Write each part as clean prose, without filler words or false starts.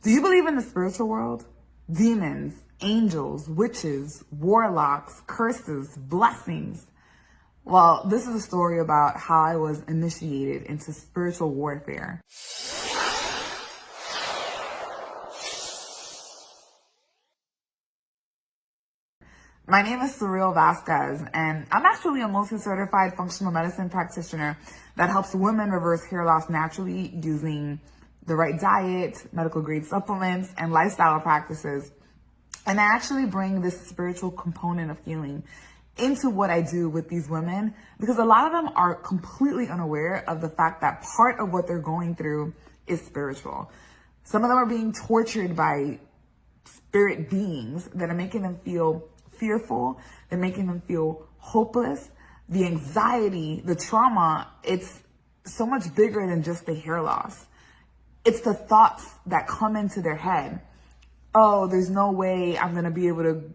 Do you believe in the spiritual world? Demons, angels, witches, warlocks, curses, blessings. Well, this is a story about how I was initiated into spiritual warfare. My name is Surreal Vasquez, and I'm actually a multi-certified functional medicine practitioner that helps women reverse hair loss naturally using the right diet, medical grade supplements, and lifestyle practices. And I actually bring this spiritual component of healing into what I do with these women because a lot of them are completely unaware of the fact that part of what they're going through is spiritual. Some of them are being tortured by spirit beings that are making them feel fearful. They're making them feel hopeless. The anxiety, the trauma, it's so much bigger than just the hair loss. It's the thoughts that come into their head. Oh, there's no way I'm going to be able to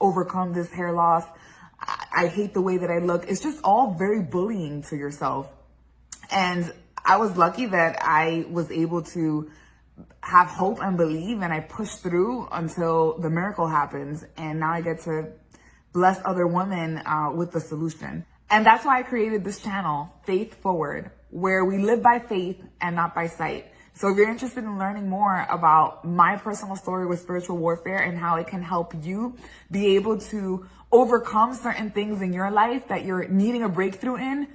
overcome this hair loss. I hate the way that I look. It's just all very bullying to yourself. And I was lucky that I was able to have hope and believe, and I pushed through until the miracle happens. And now I get to bless other women with the solution. And that's why I created this channel, Faith Forward, where we live by faith and not by sight. So if you're interested in learning more about my personal story with spiritual warfare and how it can help you be able to overcome certain things in your life that you're needing a breakthrough in,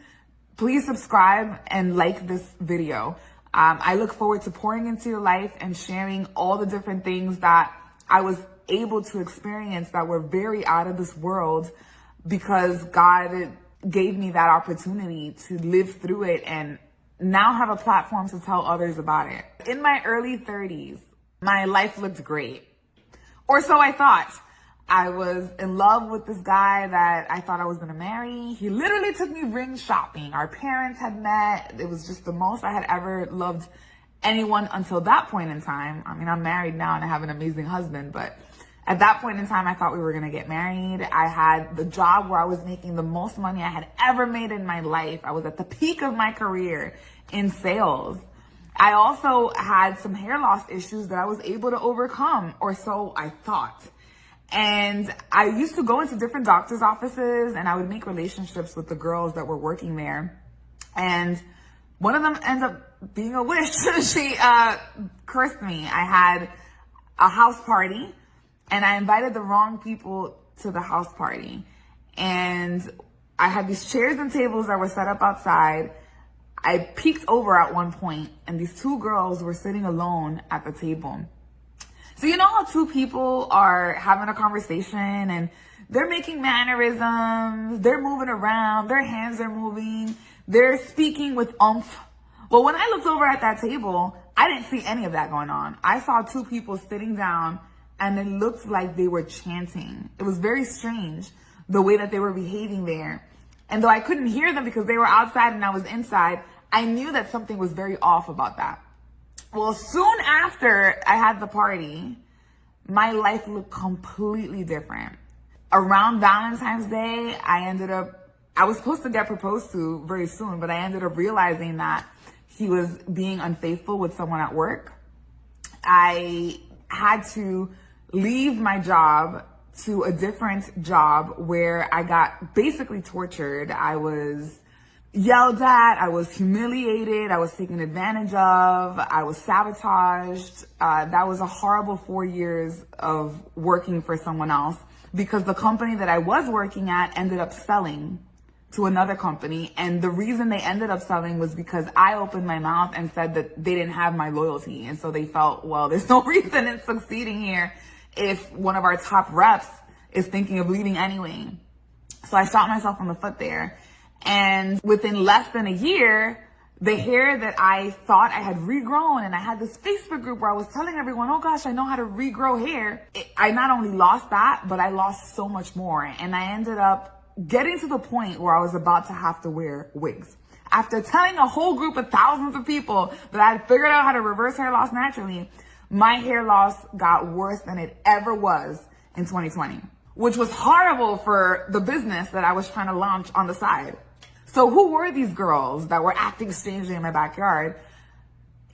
please subscribe and like this video. I look forward to pouring into your life and sharing all the different things that I was able to experience that were very out of this world because God gave me that opportunity to live through it and now have a platform to tell others about it. In my early 30s, my life looked great. Or so I thought. I was in love with this guy that I thought I was going to marry. He literally took me ring shopping. Our parents had met. It was just the most I had ever loved anyone until that point in time. I mean, I'm married now and I have an amazing husband, but at that point in time, I thought we were going to get married. I had the job where I was making the most money I had ever made in my life. I was at the peak of my career in sales. I also had some hair loss issues that I was able to overcome, or so I thought. And I used to go into different doctor's offices and I would make relationships with the girls that were working there. And one of them ended up being a witch. She cursed me. I had a house party and I invited the wrong people to the house party. And I had these chairs and tables that were set up outside. I peeked over at one point and these two girls were sitting alone at the table. So you know how two people are having a conversation and they're making mannerisms, they're moving around, their hands are moving, they're speaking with oomph. Well, when I looked over at that table, I didn't see any of that going on. I saw two people sitting down and it looked like they were chanting. It was very strange the way that they were behaving there. And though I couldn't hear them because they were outside and I was inside, I knew that something was very off about that. Well, soon after I had the party, my life looked completely different. Around Valentine's Day, I was supposed to get proposed to very soon, but I ended up realizing that he was being unfaithful with someone at work. I had to leave my job to a different job where I got basically tortured. I was yelled at, I was humiliated, I was taken advantage of, I was sabotaged. That was a horrible 4 years of working for someone else because the company that I was working at ended up selling to another company. And the reason they ended up selling was because I opened my mouth and said that they didn't have my loyalty. And so they felt, well, there's no reason in succeeding here if one of our top reps is thinking of leaving anyway. So I shot myself in the foot there. And within less than a year, the hair that I thought I had regrown, and I had this Facebook group where I was telling everyone, oh gosh, I know how to regrow hair. I not only lost that, but I lost so much more. And I ended up getting to the point where I was about to have to wear wigs. After telling a whole group of thousands of people that I had figured out how to reverse hair loss naturally, my hair loss got worse than it ever was in 2020, which was horrible for the business that I was trying to launch on the side. So who were these girls that were acting strangely in my backyard?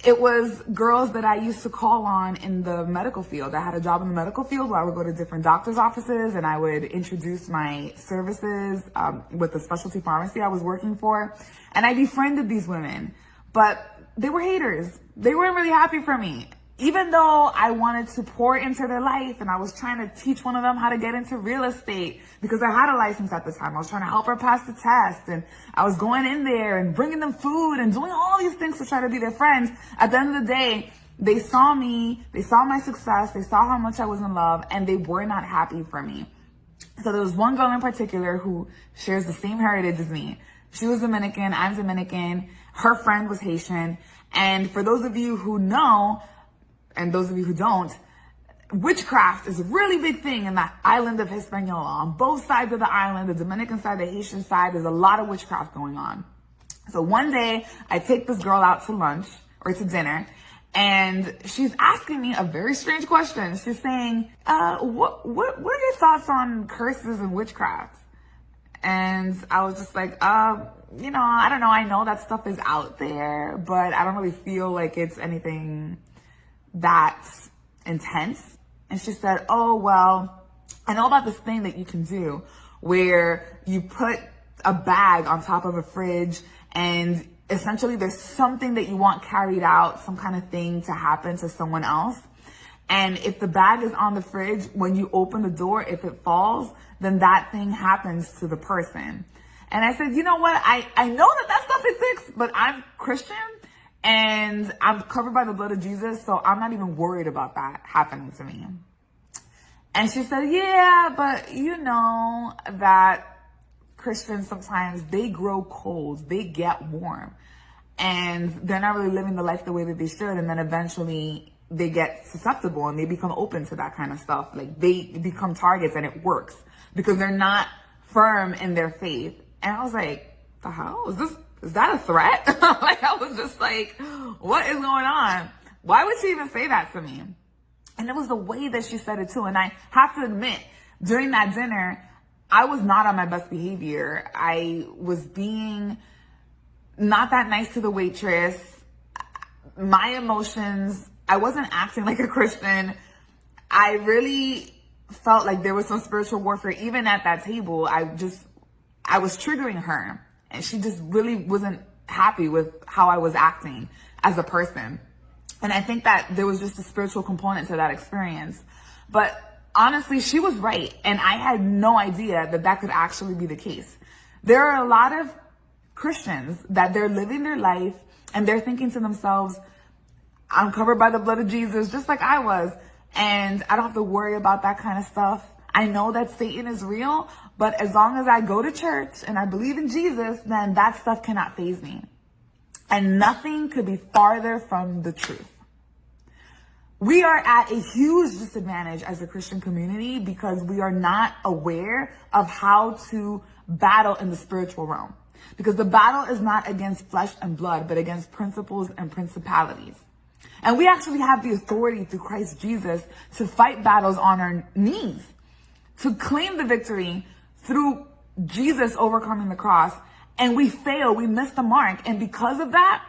It was girls that I used to call on in the medical field. I had a job in the medical field where I would go to different doctor's offices and I would introduce my services with the specialty pharmacy I was working for. And I befriended these women, but they were haters. They weren't really happy for me. Even though I wanted to pour into their life and I was trying to teach one of them how to get into real estate because I had a license at the time. I was trying to help her pass the test and I was going in there and bringing them food and doing all these things to try to be their friends. At the end of the day, they saw me, they saw my success, they saw how much I was in love, and they were not happy for me. So there was one girl in particular who shares the same heritage as me. She was Dominican, I'm Dominican, her friend was Haitian. And for those of you who know, and those of you who don't, witchcraft is a really big thing in that island of Hispaniola. On both sides of the island, the Dominican side, the Haitian side, there's a lot of witchcraft going on. So one day, I take this girl out to lunch, or to dinner, and she's asking me a very strange question. She's saying, what are your thoughts on curses and witchcraft? And I was just like, I don't know. I know that stuff is out there, but I don't really feel like it's anything that intense. And she said, oh, well, I know about this thing that you can do where you put a bag on top of a fridge and essentially there's something that you want carried out, some kind of thing to happen to someone else. And if the bag is on the fridge, when you open the door, if it falls, then that thing happens to the person. And I said, you know what? I know that stuff exists, but I'm Christian. And I'm covered by the blood of Jesus, so I'm not even worried about that happening to me. And she said, yeah, but you know that Christians sometimes, they grow cold, they get warm, and they're not really living the life the way that they should. And then eventually they get susceptible and they become open to that kind of stuff. Like they become targets and it works because they're not firm in their faith. And I was like, the hell is that a threat? Like, I was just like, what is going on? Why would she even say that to me? And it was the way that she said it too. And I have to admit, during that dinner, I was not on my best behavior. I was being not that nice to the waitress. My emotions, I wasn't acting like a Christian. I really felt like there was some spiritual warfare. Even at that table, I was triggering her. And she just really wasn't happy with how I was acting as a person. And I think that there was just a spiritual component to that experience. But honestly, she was right. And I had no idea that could actually be the case. There are a lot of Christians that they're living their life and they're thinking to themselves, I'm covered by the blood of Jesus, just like I was. And I don't have to worry about that kind of stuff. I know that Satan is real, but as long as I go to church and I believe in Jesus, then that stuff cannot faze me. And nothing could be farther from the truth. We are at a huge disadvantage as a Christian community because we are not aware of how to battle in the spiritual realm. Because the battle is not against flesh and blood, but against principles and principalities. And we actually have the authority through Christ Jesus to fight battles on our knees, to claim the victory through Jesus overcoming the cross. And we fail, we miss the mark. And because of that,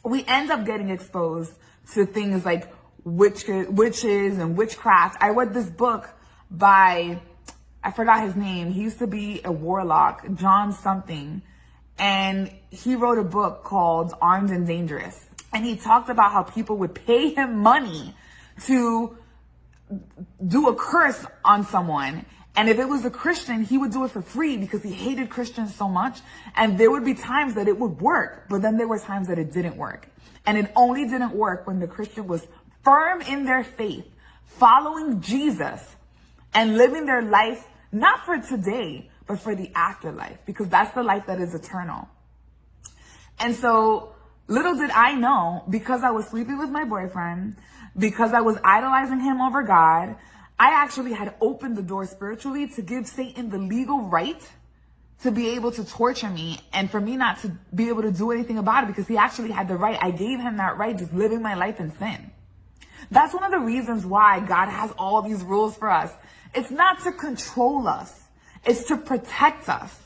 we end up getting exposed to things like witches and witchcraft. I read this book by, I forgot his name. He used to be a warlock, John something. And he wrote a book called Armed and Dangerous. And he talked about how people would pay him money to do a curse on someone. And if it was a Christian, he would do it for free because he hated Christians so much. And there would be times that it would work, but then there were times that it didn't work. And it only didn't work when the Christian was firm in their faith, following Jesus and living their life, not for today, but for the afterlife, because that's the life that is eternal. And so little did I know, because I was sleeping with my boyfriend, because I was idolizing him over God, I actually had opened the door spiritually to give Satan the legal right to be able to torture me and for me not to be able to do anything about it, because he actually had the right. I gave him that right, just living my life in sin. That's one of the reasons why God has all these rules for us. It's not to control us. It's to protect us.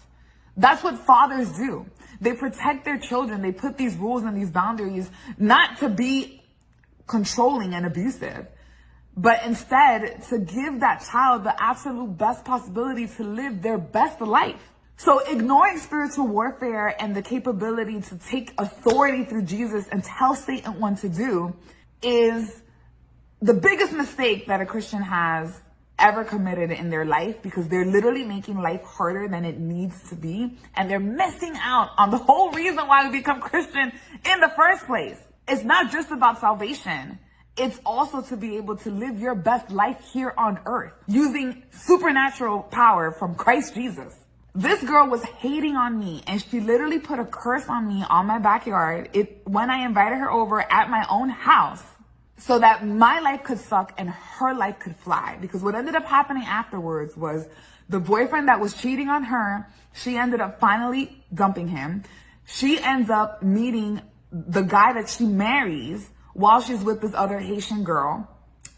That's what fathers do. They protect their children. They put these rules and these boundaries not to be controlling and abusive, but instead to give that child the absolute best possibility to live their best life. So ignoring spiritual warfare and the capability to take authority through Jesus and tell Satan what to do is the biggest mistake that a Christian has ever committed in their life, because they're literally making life harder than it needs to be. And they're missing out on the whole reason why we become Christian in the first place. It's not just about salvation. It's also to be able to live your best life here on earth using supernatural power from Christ Jesus. This girl was hating on me, and she literally put a curse on me on my backyard when I invited her over at my own house so that my life could suck and her life could fly. Because what ended up happening afterwards was the boyfriend that was cheating on her, she ended up finally dumping him. She ends up meeting the guy that she marries while she's with this other Haitian girl,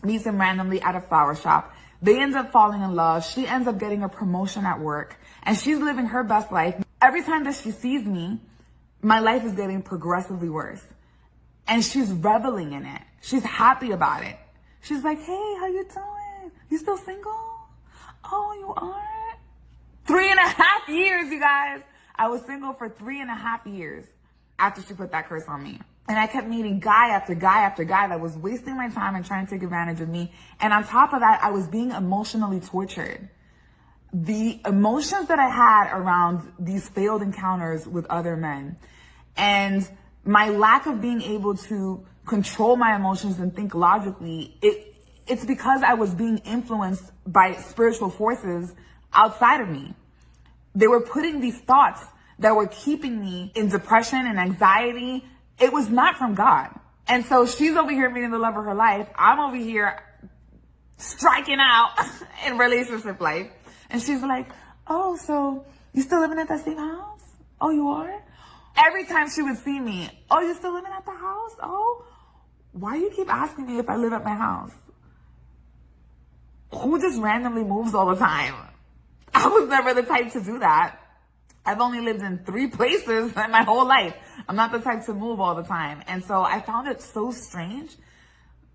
meets him randomly at a flower shop. They end up falling in love. She ends up getting a promotion at work, and she's living her best life. Every time that she sees me, my life is getting progressively worse. And she's reveling in it. She's happy about it. She's like, hey, how you doing? You still single? Oh, you are? 3.5 years, you guys. I was single for 3.5 years after she put that curse on me. And I kept meeting guy after guy after guy that was wasting my time and trying to take advantage of me. And on top of that, I was being emotionally tortured. The emotions that I had around these failed encounters with other men and my lack of being able to control my emotions and think logically, it's because I was being influenced by spiritual forces outside of me. They were putting these thoughts that were keeping me in depression and anxiety. It was not from God. And so she's over here meeting the love of her life. I'm over here striking out in relationship life. And she's like, oh, so you still living at that same house? Oh, you are? Every time she would see me, oh, you still living at the house? Oh, why you keep asking me if I live at my house? Who just randomly moves all the time? I was never the type to do that. I've only lived in 3 places in my whole life. I'm not the type to move all the time. And so I found it so strange.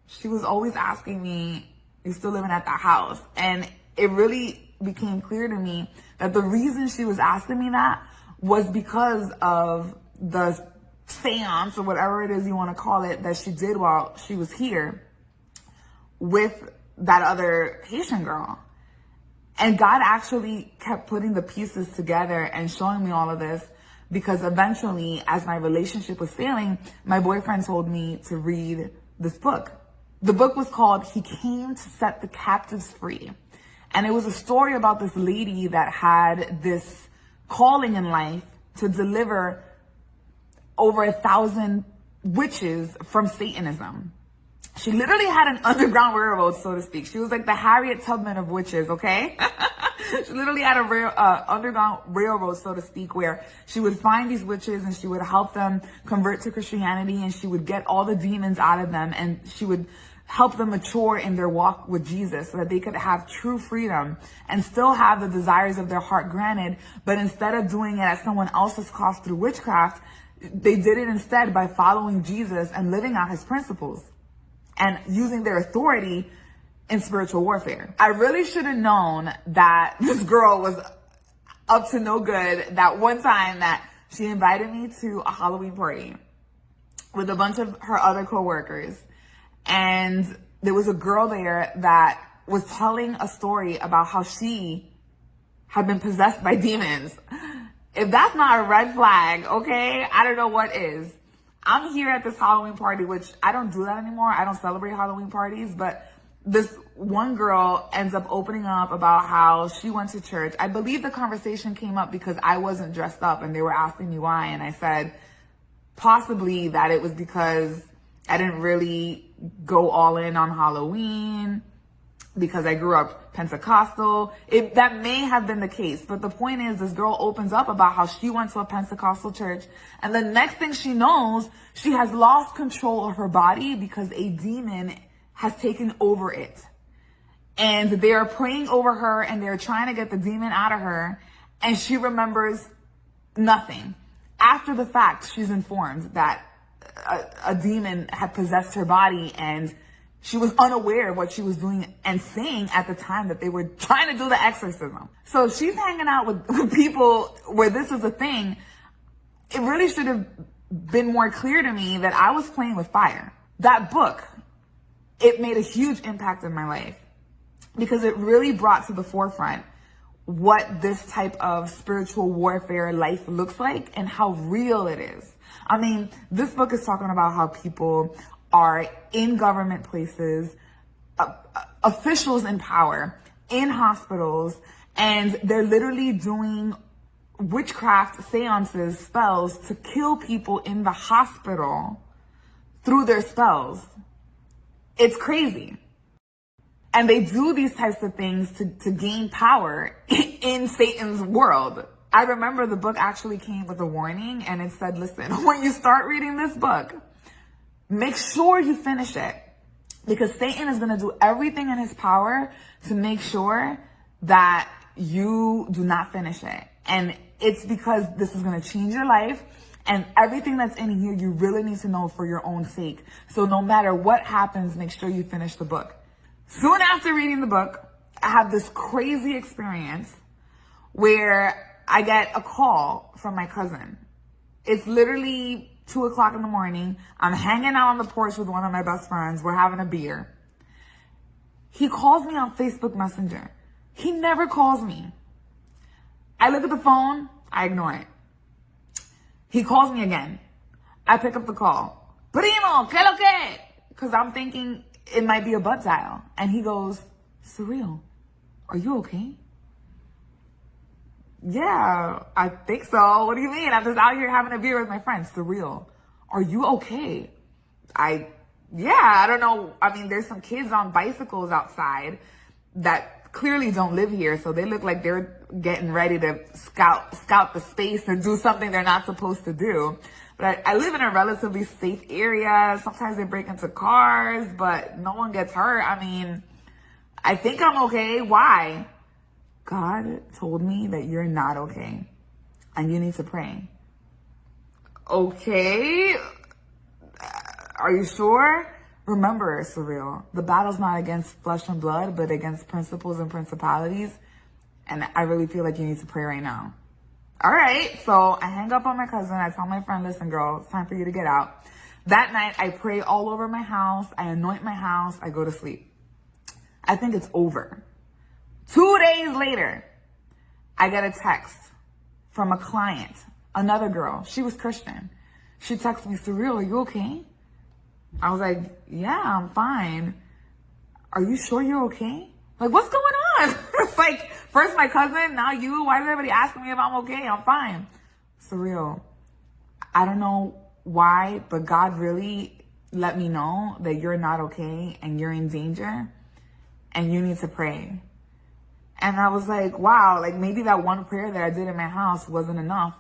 She was always asking me, you still living at that house? And it really became clear to me that the reason she was asking me that was because of the seance or whatever it is you want to call it that she did while she was here with that other Haitian girl. And God actually kept putting the pieces together and showing me all of this, because eventually, as my relationship was failing, my boyfriend told me to read this book. The book was called He Came to Set the Captives Free. And it was a story about this lady that had this calling in life to deliver over 1,000 witches from Satanism. She literally had an underground railroad, so to speak. She was like the Harriet Tubman of witches, okay? She literally had a underground railroad, so to speak, where she would find these witches and she would help them convert to Christianity, and she would get all the demons out of them, and she would help them mature in their walk with Jesus so that they could have true freedom and still have the desires of their heart granted. But instead of doing it at someone else's cost through witchcraft, they did it instead by following Jesus and living out his principles and using their authority in spiritual warfare. I really should have known that this girl was up to no good that one time that she invited me to a Halloween party with a bunch of her other coworkers. And there was a girl there that was telling a story about how she had been possessed by demons. If that's not a red flag, okay, I don't know what is. I'm here at this Halloween party, which I don't do that anymore. I don't celebrate Halloween parties, but this one girl ends up opening up about how she went to church. I believe the conversation came up because I wasn't dressed up and they were asking me why. And I said possibly that it was because I didn't really go all in on Halloween because I grew up Pentecostal. That may have been the case, but the point is this girl opens up about how she went to a Pentecostal church, and the next thing she knows, she has lost control of her body because a demon has taken over it. And they are praying over her and they're trying to get the demon out of her, and she remembers nothing. After the fact, she's informed that a demon had possessed her body, and she was unaware of what she was doing and saying at the time that they were trying to do the exorcism. So she's hanging out with people where this is a thing. It really should have been more clear to me that I was playing with fire. That book, it made a huge impact in my life because it really brought to the forefront what this type of spiritual warfare life looks like and how real it is. I mean, this book is talking about how people are in government places, officials in power, in hospitals, and they're literally doing witchcraft seances, spells to kill people in the hospital through their spells. It's crazy. And they do these types of things to gain power in Satan's world. I remember the book actually came with a warning, and it said, listen, when you start reading this book, make sure you finish it, because Satan is going to do everything in his power to make sure that you do not finish it. And it's because this is going to change your life, and everything that's in here, you really need to know for your own sake. So no matter what happens, make sure you finish the book. Soon after reading the book, I have this crazy experience where I get a call from my cousin. It's literally 2:00 in the morning. I'm hanging out on the porch with one of my best friends. We're having a beer. He calls me on Facebook Messenger. He never calls me. I look at the phone. I ignore it. He calls me again. I pick up the call. Primo, ¿qué lo que? Because I'm thinking it might be a butt dial. And he goes, Surreal, are you okay? Yeah, I think so. What do you mean? I'm just out here having a beer with my friends. Surreal, are you okay? I don't know. I mean, there's some kids on bicycles outside that clearly don't live here. So they look like they're getting ready to scout the space and do something they're not supposed to do. But I live in a relatively safe area. Sometimes they break into cars, but no one gets hurt. I mean, I think I'm okay. Why? God told me that you're not okay and you need to pray. Okay. Are you sure? Remember, Surreal, the battle's not against flesh and blood, but against principles and principalities. And I really feel like you need to pray right now. All right. So I hang up on my cousin. I tell my friend, listen, girl, it's time for you to get out. That night, I pray all over my house. I anoint my house. I go to sleep. I think it's over. 2 days later, I get a text from a client, another girl. She was Christian. She texted me, Surreal, are you okay? I was like, yeah, I'm fine. Are you sure you're okay? Like, what's going on? It's like, first my cousin, now you. Why is everybody asking me if I'm okay? I'm fine. Surreal, I don't know why, but God really let me know that you're not okay and you're in danger and you need to pray. And I was like, wow, like maybe that one prayer that I did in my house wasn't enough.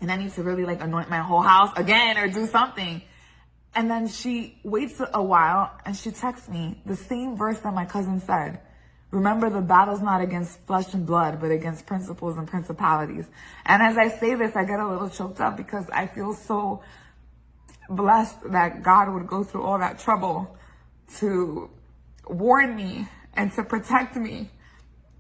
And I need to really like anoint my whole house again or do something. And then she waits a while and she texts me the same verse that my cousin said. Remember, the battle's not against flesh and blood, but against principles and principalities. And as I say this, I get a little choked up because I feel so blessed that God would go through all that trouble to warn me and to protect me.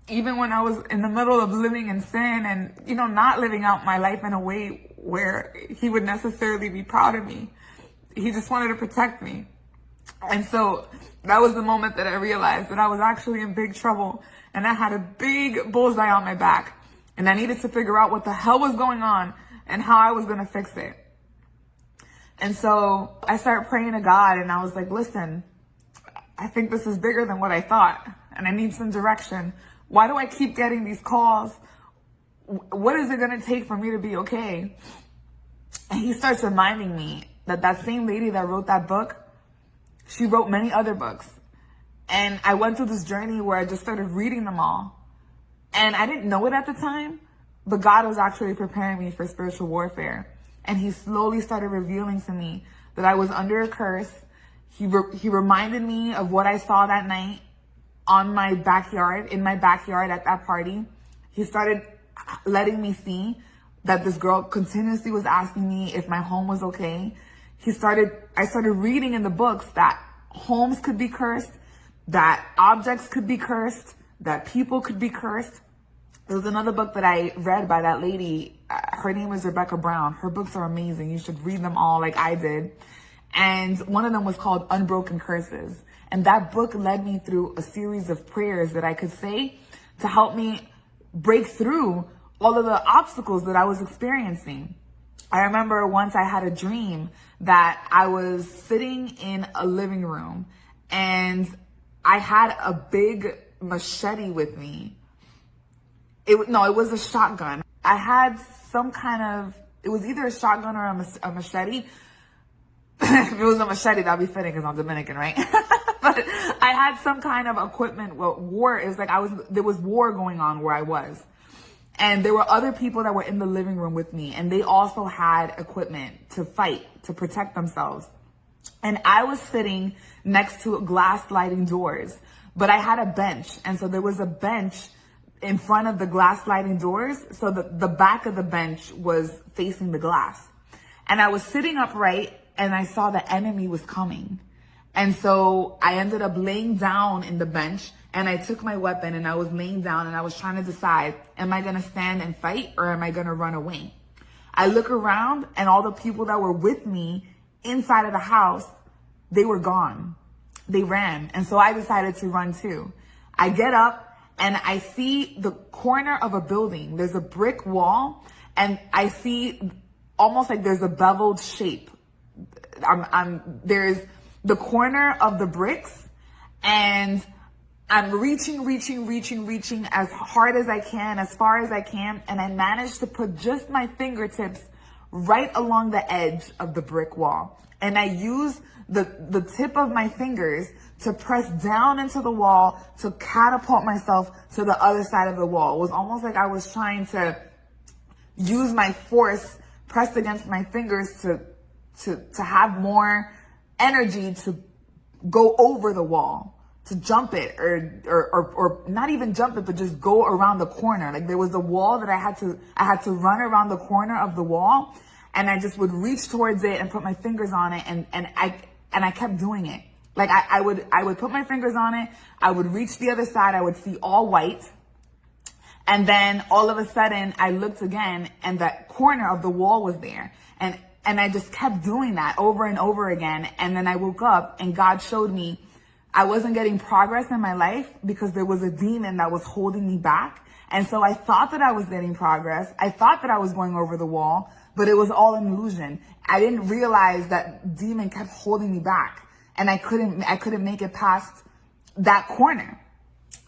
Even when I was in the middle of living in sin and, not living out my life in a way where he would necessarily be proud of me. He just wanted to protect me. And so that was the moment that I realized that I was actually in big trouble and I had a big bullseye on my back and I needed to figure out what the hell was going on and how I was going to fix it. And so I started praying to God and I was like, listen, I think this is bigger than what I thought and I need some direction. Why do I keep getting these calls? What is it going to take for me to be okay? And he starts reminding me that same lady that wrote that book, she wrote many other books. And I went through this journey where I just started reading them all. And I didn't know it at the time, but God was actually preparing me for spiritual warfare. And he slowly started revealing to me that I was under a curse. He reminded me of what I saw that night in my backyard at that party. He started letting me see that this girl continuously was asking me if my home was okay. I started reading in the books that homes could be cursed, that objects could be cursed, that people could be cursed. There was another book that I read by that lady. Her name is Rebecca Brown. Her books are amazing. You should read them all like I did. And one of them was called Unbroken Curses. And that book led me through a series of prayers that I could say to help me break through all of the obstacles that I was experiencing. I remember once I had a dream that I was sitting in a living room and I had a big machete with me. It was a shotgun. I had some kind of, it was either a shotgun or a machete. If it was a machete, that'd be fitting because I'm Dominican, right? But I had some kind of equipment. Well, war, it was like there was war going on where I was. And there were other people that were in the living room with me, and they also had equipment to fight, to protect themselves. And I was sitting next to glass sliding doors, but I had a bench. And so there was a bench in front of the glass sliding doors. So the back of the bench was facing the glass. And I was sitting upright and I saw the enemy was coming. And so I ended up laying down in the bench and I took my weapon and I was laying down and I was trying to decide, am I going to stand and fight or am I going to run away? I look around and all the people that were with me inside of the house, they were gone. They ran. And so I decided to run too. I get up and I see the corner of a building. There's a brick wall and I see almost like there's a beveled shape. There's the corner of the bricks and I'm reaching as hard as I can, as far as I can. And I managed to put just my fingertips right along the edge of the brick wall. And I used the tip of my fingers to press down into the wall to catapult myself to the other side of the wall. It was almost like I was trying to use my force pressed against my fingers to have more energy to go over the wall, to jump it or not even jump it, but just go around the corner. Like there was a wall that I had to run around the corner of the wall and I just would reach towards it and put my fingers on it and I kept doing it. Like I would put my fingers on it, I would reach the other side, I would see all white. And then all of a sudden I looked again and that corner of the wall was there. And I just kept doing that over and over again. And then I woke up and God showed me I wasn't getting progress in my life because there was a demon that was holding me back. And so I thought that I was getting progress. I thought that I was going over the wall, but it was all an illusion. I didn't realize that demon kept holding me back and I couldn't make it past that corner.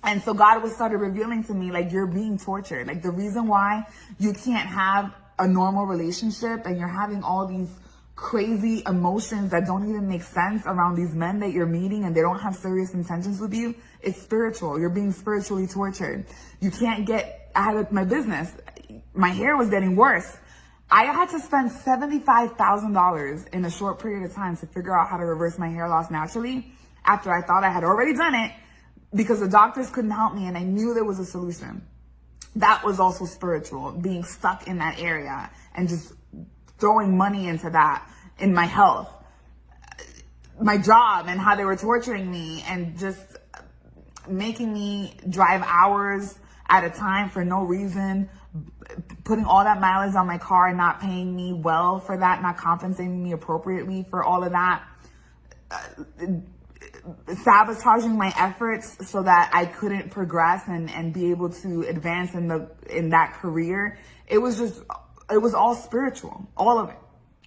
And so God was started revealing to me, like, you're being tortured. Like the reason why you can't have a normal relationship and you're having all these crazy emotions that don't even make sense around these men that you're meeting and they don't have serious intentions with you, it's spiritual. You're being spiritually tortured. You can't I had my business. My hair was getting worse. I had to spend $75,000 in a short period of time to figure out how to reverse my hair loss naturally after I thought I had already done it because the doctors couldn't help me and I knew there was a solution. That was also spiritual, being stuck in that area and just throwing money into that, in my health, my job and how they were torturing me and just making me drive hours at a time for no reason, putting all that mileage on my car and not paying me well for that, not compensating me appropriately for all of that, sabotaging my efforts so that I couldn't progress and be able to advance in that career. It was all spiritual, all of it.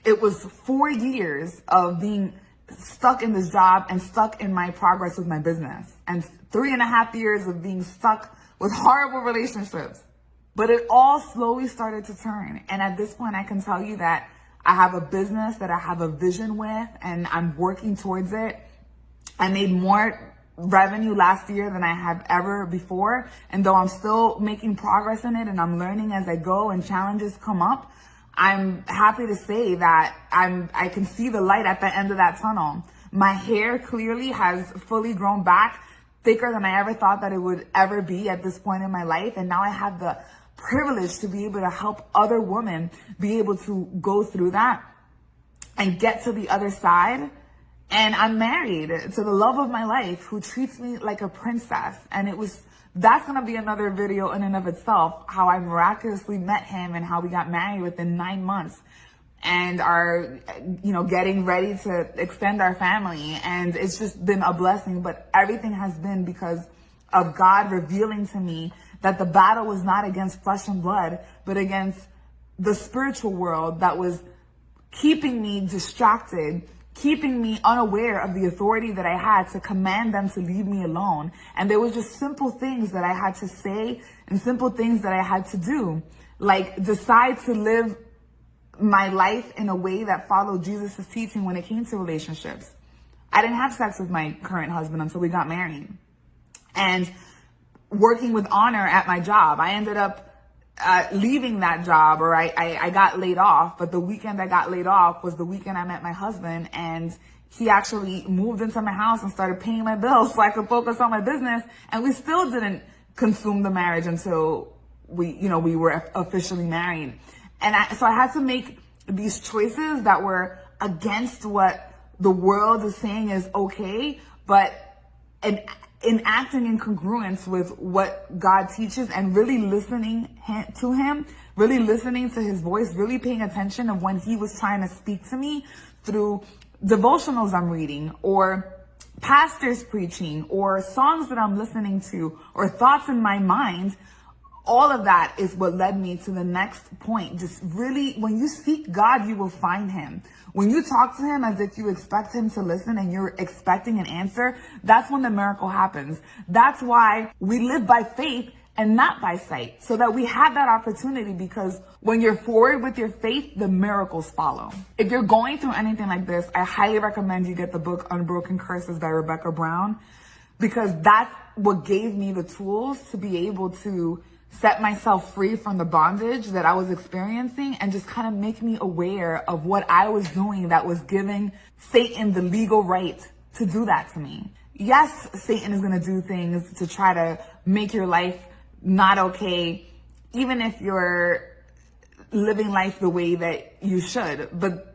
It was 4 years of being stuck in this job and stuck in my progress with my business and 3.5 years of being stuck with horrible relationships. But it all slowly started to turn. And at this point, I can tell you that I have a business that I have a vision with and I'm working towards it. I made more revenue last year than I have ever before. And though I'm still making progress in it and I'm learning as I go and challenges come up, I'm happy to say that I can see the light at the end of that tunnel. My hair clearly has fully grown back, thicker than I ever thought that it would ever be at this point in my life. And now I have the privilege to be able to help other women be able to go through that and get to the other side. And I'm married to the love of my life who treats me like a princess. And that's going to be another video in and of itself, how I miraculously met him and how we got married within 9 months and are, getting ready to extend our family. And it's just been a blessing, but everything has been because of God revealing to me that the battle was not against flesh and blood, but against the spiritual world that was keeping me distracted, keeping me unaware of the authority that I had to command them to leave me alone. And there was just simple things that I had to say and simple things that I had to do, like decide to live my life in a way that followed Jesus' teaching when it came to relationships. I didn't have sex with my current husband until we got married. And working with honor at my job, I ended up leaving that job, or I got laid off. But the weekend I got laid off was the weekend I met my husband, and he actually moved into my house and started paying my bills so I could focus on my business. And we still didn't consume the marriage until we were officially married. And so I had to make these choices that were against what the world is saying is okay, but in acting in congruence with what God teaches and really listening to him, really listening to his voice, really paying attention of when he was trying to speak to me through devotionals I'm reading, or pastors preaching, or songs that I'm listening to, or thoughts in my mind. All of that is what led me to the next point. Just really, when you seek God, you will find him. When you talk to him as if you expect him to listen and you're expecting an answer, that's when the miracle happens. That's why we live by faith and not by sight, so that we have that opportunity, because when you're forward with your faith, the miracles follow. If you're going through anything like this, I highly recommend you get the book Unbroken Curses by Rebecca Brown, because that's what gave me the tools to be able to set myself free from the bondage that I was experiencing, and just kind of make me aware of what I was doing that was giving Satan the legal right to do that to me. Yes, Satan is going to do things to try to make your life not okay, even if you're living life the way that you should. But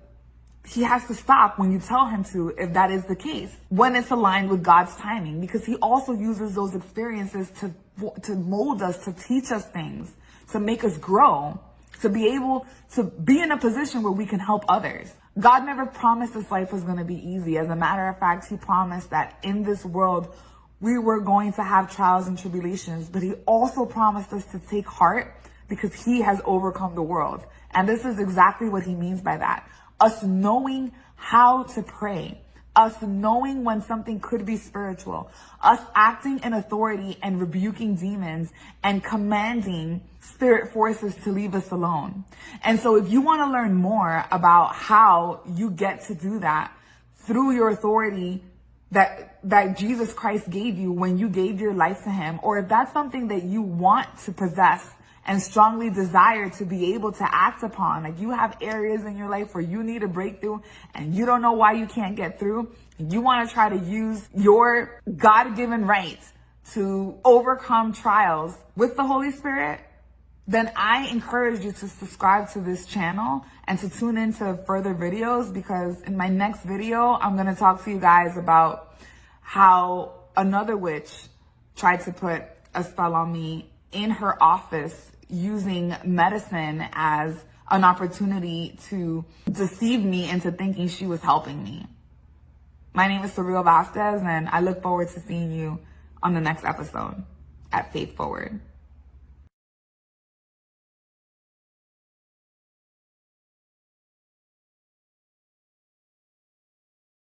he has to stop when you tell him to, if that is the case, when it's aligned with God's timing, because he also uses those experiences to mold us, to teach us things, to make us grow, to be able to be in a position where we can help others. God never promised this life was going to be easy. As a matter of fact, he promised that in this world, we were going to have trials and tribulations, but he also promised us to take heart because he has overcome the world. And this is exactly what he means by that. Us knowing how to pray, us knowing when something could be spiritual, us acting in authority and rebuking demons and commanding spirit forces to leave us alone. And so if you want to learn more about how you get to do that through your authority that Jesus Christ gave you when you gave your life to him, or if that's something that you want to possess and strongly desire to be able to act upon, like you have areas in your life where you need a breakthrough and you don't know why you can't get through, and you want to try to use your God-given right to overcome trials with the Holy Spirit, then I encourage you to subscribe to this channel and to tune into further videos, because in my next video, I'm going to talk to you guys about how another witch tried to put a spell on me in her office using medicine as an opportunity to deceive me into thinking she was helping me. My name is Surreal Vasquez, and I look forward to seeing you on the next episode at Faith Forward.